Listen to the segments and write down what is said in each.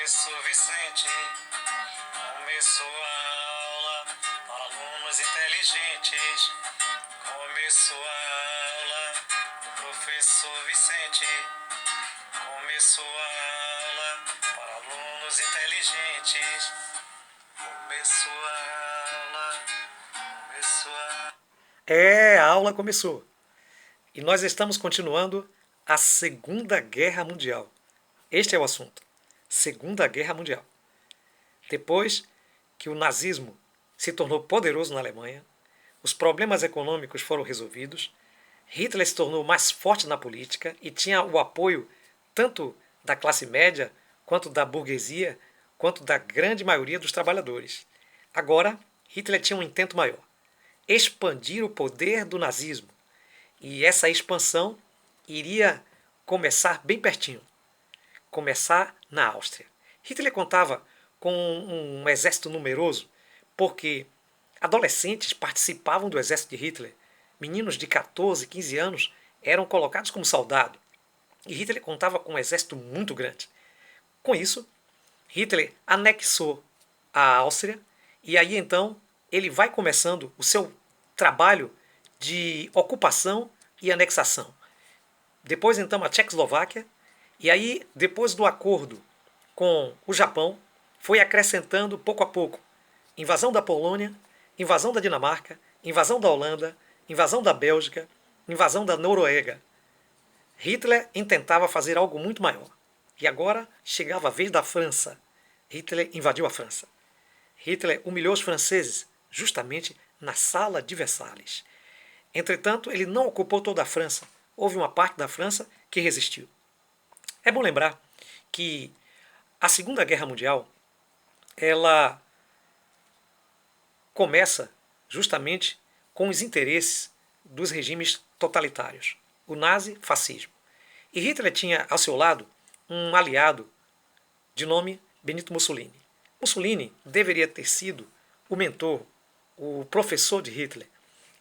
professor Vicente. Começou a aula para alunos inteligentes. Começou a aula do professor Vicente. Começou a aula para alunos inteligentes. Começou a aula, começou a... A aula começou. E nós estamos continuando a Segunda Guerra Mundial. Este é o assunto. Segunda Guerra Mundial. Depois que o nazismo se tornou poderoso na Alemanha, os problemas econômicos foram resolvidos, Hitler se tornou mais forte na política e tinha o apoio tanto da classe média, quanto da burguesia, quanto da grande maioria dos trabalhadores. Agora, Hitler tinha um intento maior: expandir o poder do nazismo. E essa expansão iria começar bem pertinho, começar na Áustria. Hitler contava com um exército numeroso, porque adolescentes participavam do exército de Hitler. Meninos de 14, 15 anos eram colocados como soldado. E Hitler contava com um exército muito grande. Com isso, Hitler anexou a Áustria e aí então ele vai começando o seu trabalho de ocupação e anexação. Depois então a Tchecoslováquia, e aí depois do acordo com o Japão, foi acrescentando pouco a pouco invasão da Polônia, invasão da Dinamarca, invasão da Holanda, invasão da Bélgica, invasão da Noruega. Hitler intentava fazer algo muito maior. E agora chegava a vez da França. Hitler invadiu a França. Hitler humilhou os franceses justamente na Sala de Versalhes. Entretanto, ele não ocupou toda a França. Houve uma parte da França que resistiu. É bom lembrar que a Segunda Guerra Mundial ela começa justamente com os interesses dos regimes totalitários, o nazi-fascismo. E Hitler tinha ao seu lado um aliado de nome Benito Mussolini. Mussolini deveria ter sido o mentor, o professor de Hitler.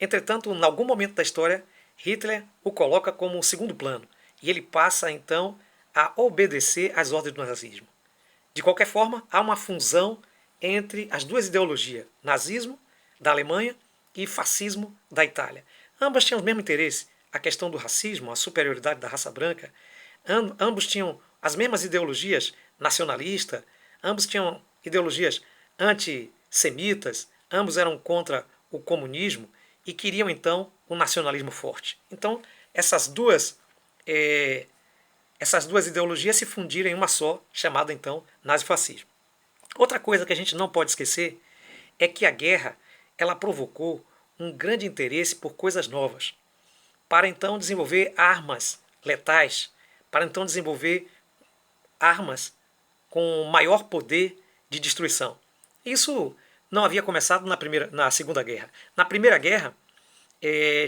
Entretanto, em algum momento da história, Hitler o coloca como segundo plano e ele passa então a obedecer às ordens do nazismo. De qualquer forma, há uma fusão entre as duas ideologias, nazismo da Alemanha e fascismo da Itália. Ambas tinham o mesmo interesse, a questão do racismo, a superioridade da raça branca. Ambos tinham as mesmas ideologias nacionalistas, ambos tinham ideologias antissemitas, ambos eram contra o comunismo e queriam então um nacionalismo forte. Então, essas duas ideologias se fundiram em uma só, chamada então nazifascismo. Outra coisa que a gente não pode esquecer é que a guerra ela provocou um grande interesse por coisas novas, para então desenvolver armas letais, para então desenvolver armas com maior poder de destruição. Isso não havia começado na Segunda Guerra. Na Primeira Guerra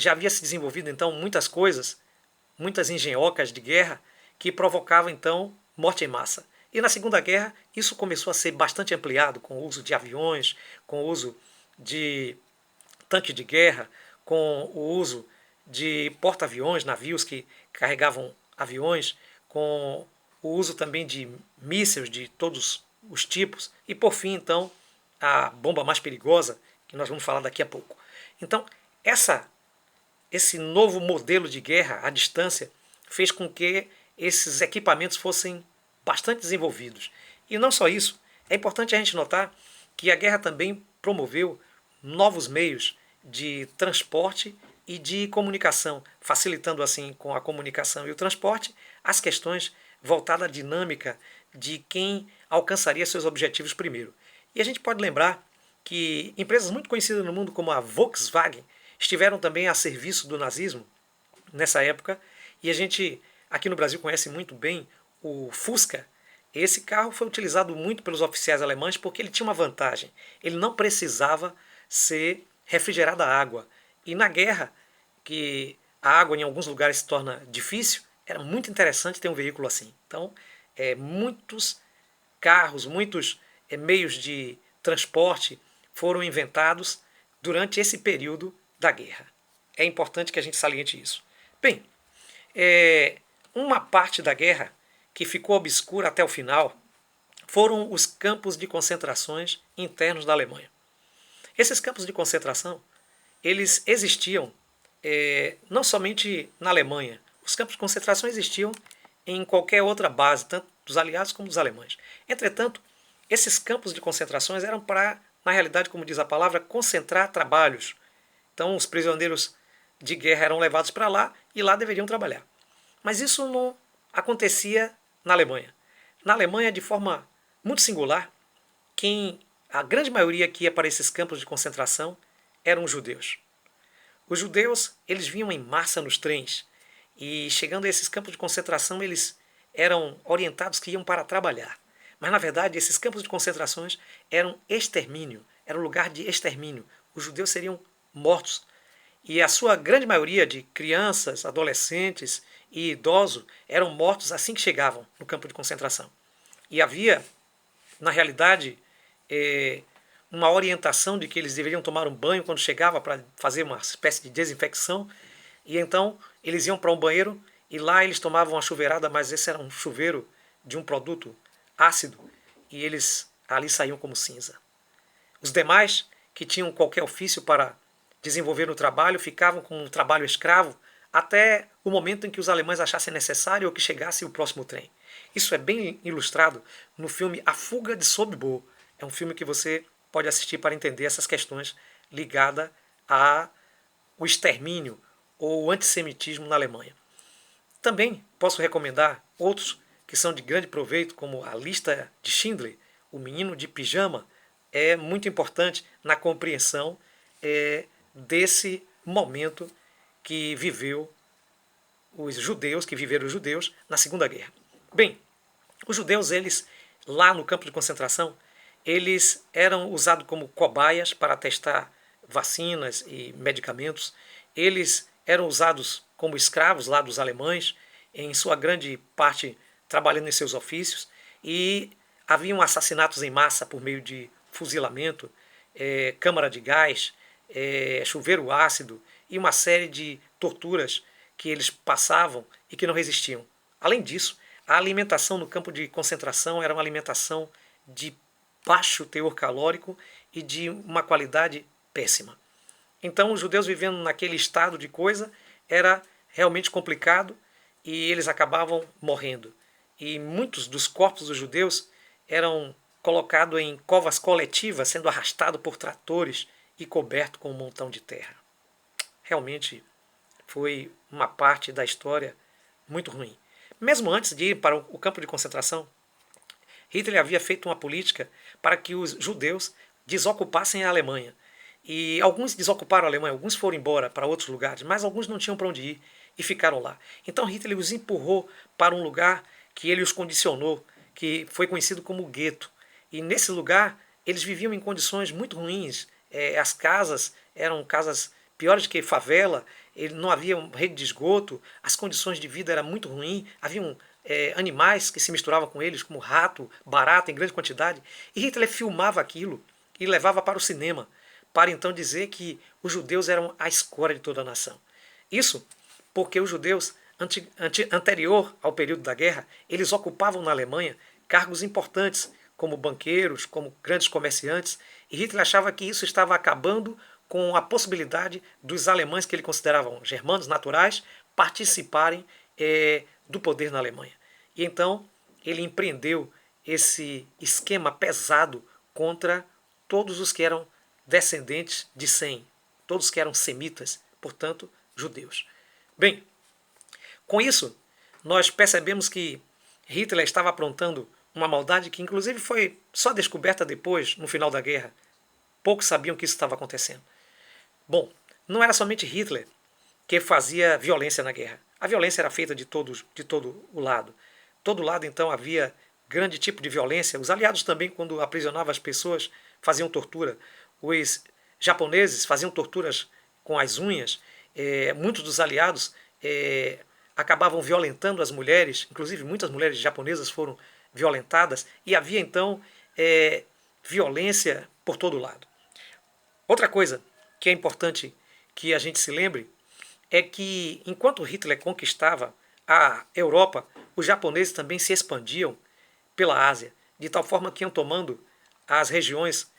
já havia se desenvolvido então muitas coisas, muitas engenhocas de guerra que provocavam então morte em massa. E na Segunda Guerra isso começou a ser bastante ampliado com o uso de aviões, com o uso de tanques de guerra, com o uso de porta-aviões, navios que carregavam aviões, com o uso também de mísseis de todos os tipos e, por fim, então, a bomba mais perigosa, que nós vamos falar daqui a pouco. Então, esse novo modelo de guerra à distância fez com que esses equipamentos fossem bastante desenvolvidos. E não só isso, é importante a gente notar que a guerra também promoveu novos meios de transporte e de comunicação, facilitando assim com a comunicação e o transporte as questões voltadas à dinâmica de quem alcançaria seus objetivos primeiro. E a gente pode lembrar que empresas muito conhecidas no mundo como a Volkswagen estiveram também a serviço do nazismo nessa época, e a gente aqui no Brasil conhece muito bem o Fusca. Esse carro foi utilizado muito pelos oficiais alemães porque ele tinha uma vantagem: ele não precisava ser refrigerada a água. E na guerra, que a água em alguns lugares se torna difícil, era muito interessante ter um veículo assim. Então, muitos carros, muitos meios de transporte foram inventados durante esse período da guerra. É importante que a gente saliente isso. Bem, uma parte da guerra que ficou obscura até o final foram os campos de concentrações internos da Alemanha. Esses campos de concentração, eles existiam não somente na Alemanha. Os campos de concentração existiam em qualquer outra base, tanto dos aliados como dos alemães. Entretanto, esses campos de concentrações eram para, na realidade, como diz a palavra, concentrar trabalhos. Então, os prisioneiros de guerra eram levados para lá e lá deveriam trabalhar. Mas isso não acontecia na Alemanha. Na Alemanha, de forma muito singular, a grande maioria que ia para esses campos de concentração eram os judeus. Os judeus, eles vinham em massa nos trens e chegando a esses campos de concentração, eles eram orientados que iam para trabalhar. Mas, na verdade, esses campos de concentrações eram extermínio, era um lugar de extermínio. Os judeus seriam mortos. E a sua grande maioria de crianças, adolescentes e idosos eram mortos assim que chegavam no campo de concentração. E havia, na realidade, uma orientação de que eles deveriam tomar um banho quando chegava para fazer uma espécie de desinfecção. E então eles iam para um banheiro e lá eles tomavam uma chuveirada, mas esse era um chuveiro de um produto ácido e eles ali saíam como cinza. Os demais, que tinham qualquer ofício para desenvolver o trabalho, ficavam com um trabalho escravo até o momento em que os alemães achassem necessário ou que chegasse o próximo trem. Isso é bem ilustrado no filme A Fuga de Sobibor. É um filme que você pode assistir para entender essas questões ligadas ao extermínio ou o antissemitismo na Alemanha. Também posso recomendar outros que são de grande proveito, como A Lista de Schindler, O Menino de Pijama, é muito importante na compreensão desse momento que viveram os judeus na Segunda Guerra. Bem, os judeus, eles lá no campo de concentração, eles eram usados como cobaias para testar vacinas e medicamentos. Eles eram usados como escravos lá dos alemães, em sua grande parte trabalhando em seus ofícios, e haviam assassinatos em massa por meio de fuzilamento, câmara de gás, chuveiro ácido e uma série de torturas que eles passavam e que não resistiam. Além disso, a alimentação no campo de concentração era uma alimentação de baixo teor calórico e de uma qualidade péssima. Então, os judeus vivendo naquele estado de coisa era realmente complicado e eles acabavam morrendo. E muitos dos corpos dos judeus eram colocados em covas coletivas, sendo arrastados por tratores e cobertos com um montão de terra. Realmente foi uma parte da história muito ruim. Mesmo antes de ir para o campo de concentração, Hitler havia feito uma política para que os judeus desocupassem a Alemanha. E alguns desocuparam a Alemanha, alguns foram embora para outros lugares, mas alguns não tinham para onde ir e ficaram lá. Então Hitler os empurrou para um lugar que ele os condicionou, que foi conhecido como gueto. E nesse lugar eles viviam em condições muito ruins. As casas eram casas piores que favela, não havia rede de esgoto, as condições de vida eram muito ruins, haviam animais que se misturavam com eles, como rato, barata em grande quantidade. E Hitler filmava aquilo e levava para o cinema, para então dizer que os judeus eram a escória de toda a nação. Isso porque os judeus, anterior ao período da guerra, eles ocupavam na Alemanha cargos importantes, como banqueiros, como grandes comerciantes, e Hitler achava que isso estava acabando com a possibilidade dos alemães, que ele consideravam germanos naturais, participarem do poder na Alemanha. E então ele empreendeu esse esquema pesado contra todos os que eram descendentes de Sem, todos que eram semitas, portanto, judeus. Bem, com isso, nós percebemos que Hitler estava aprontando uma maldade que inclusive foi só descoberta depois, no final da guerra. Poucos sabiam que isso estava acontecendo. Bom, não era somente Hitler que fazia violência na guerra. A violência era feita de todo o lado. Todo lado, então, havia grande tipo de violência. Os aliados também, quando aprisionavam as pessoas, faziam tortura. Os japoneses faziam torturas com as unhas. Muitos dos aliados acabavam violentando as mulheres, inclusive muitas mulheres japonesas foram violentadas, e havia então violência por todo lado. Outra coisa que é importante que a gente se lembre é que enquanto Hitler conquistava a Europa, os japoneses também se expandiam pela Ásia. de tal forma que iam tomando as regiões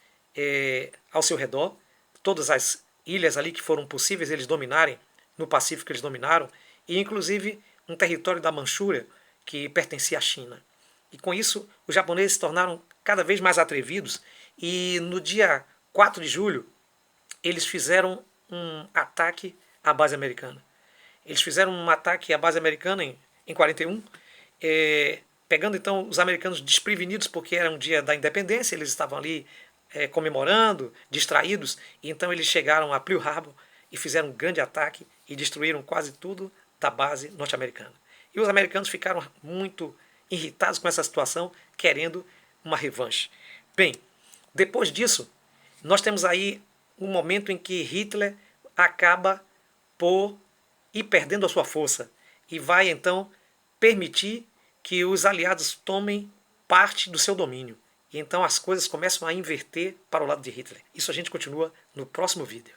ao seu redor, todas as ilhas ali que foram possíveis eles dominarem, no Pacífico eles dominaram, e inclusive um território da Manchúria que pertencia à China. E com isso, os japoneses se tornaram cada vez mais atrevidos e no dia 4 de julho, eles fizeram um ataque à base americana. Eles fizeram um ataque à base americana em 41, pegando então os americanos desprevenidos, porque era um dia da independência, eles estavam ali comemorando, distraídos, e então eles chegaram a Pearl Harbor e fizeram um grande ataque e destruíram quase tudo da base norte-americana. E os americanos ficaram muito irritados com essa situação, querendo uma revanche. Bem, depois disso, nós temos aí um momento em que Hitler acaba por ir perdendo a sua força e vai então permitir que os aliados tomem parte do seu domínio. E então as coisas começam a inverter para o lado de Hitler. Isso a gente continua no próximo vídeo.